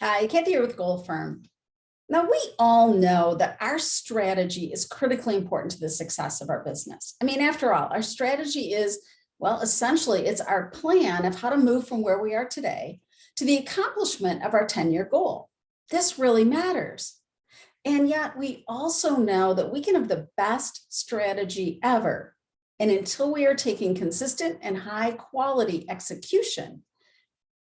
Hi, Kathy here with Gold Firm. Now, we all know that our strategy is critically important to the success of our business. I mean, after all, our strategy is, well, essentially, it's our plan of how to move from where we are today to the accomplishment of our 10-year goal. This really matters. And yet, we also know that we can have the best strategy ever. And until we are taking consistent and high quality execution,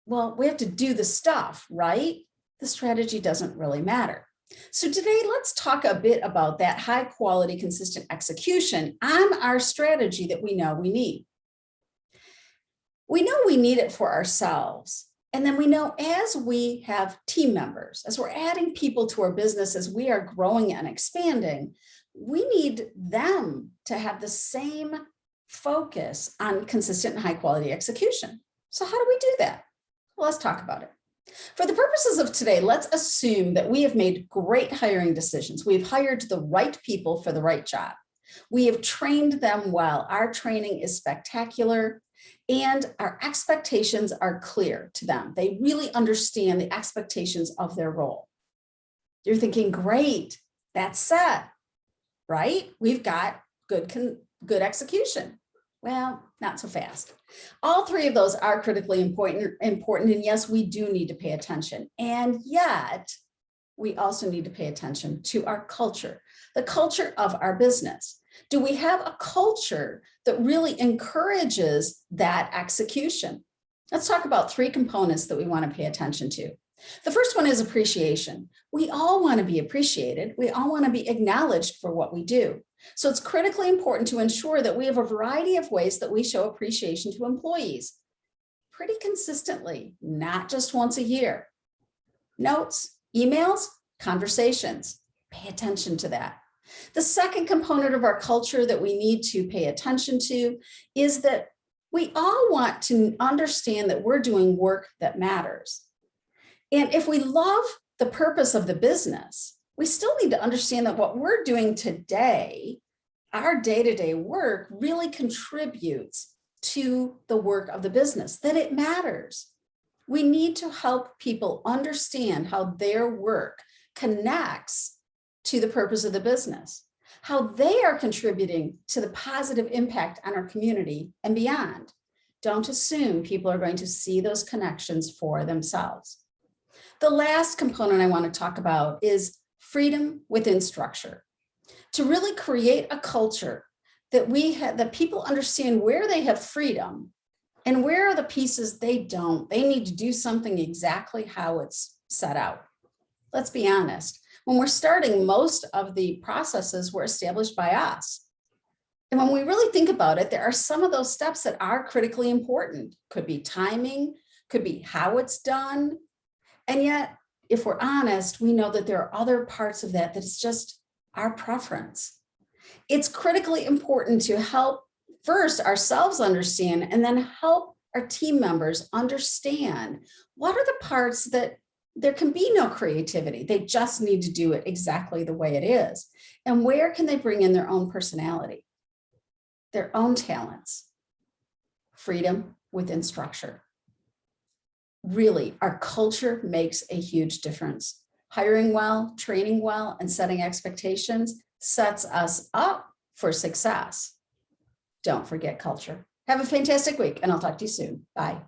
well, we have to do the stuff, right? The strategy doesn't really matter. So today, let's talk a bit about that high quality, consistent execution on our strategy that we know we need. We know we need it for ourselves. And then we know as we have team members, as we're adding people to our business, as we are growing and expanding, we need them to have the same focus on consistent and high quality execution. So how do we do that? Well, let's talk about it. For the purposes of today, let's assume that we have made great hiring decisions. We've hired the right people for the right job. We have trained them well. Our training is spectacular and our expectations are clear to them. They really understand the expectations of their role. You're thinking, great, that's set, right? We've got good execution. Well, not so fast. All three of those are critically important, and yes, we do need to pay attention. And yet, we also need to pay attention to our culture, the culture of our business. Do we have a culture that really encourages that execution? Let's talk about three components that we want to pay attention to. The first one is appreciation. We all want to be appreciated. We all want to be acknowledged for what we do. So it's critically important to ensure that we have a variety of ways that we show appreciation to employees pretty consistently, not just once a year. Notes, emails, conversations. Pay attention to that. The second component of our culture that we need to pay attention to is that we all want to understand that we're doing work that matters. And if we love the purpose of the business, we still need to understand that what we're doing today, our day-to-day work, really contributes to the work of the business, that it matters. We need to help people understand how their work connects to the purpose of the business, how they are contributing to the positive impact on our community and beyond. Don't assume people are going to see those connections for themselves. The last component I want to talk about is freedom within structure. To really create a culture that that people understand where they have freedom and where are the pieces they don't. They need to do something exactly how it's set out. Let's be honest. When we're starting, most of the processes were established by us. And when we really think about it, there are some of those steps that are critically important. Could be timing, could be how it's done. And yet, if we're honest, we know that there are other parts of that it's just our preference. It's critically important to help first ourselves understand and then help our team members understand what are the parts that there can be no creativity. They just need to do it exactly the way it is. And where can they bring in their own personality, their own talents, freedom within structure. Really, our culture makes a huge difference. Hiring well, training well, and setting expectations sets us up for success. Don't forget culture. Have a fantastic week, and I'll talk to you soon. Bye.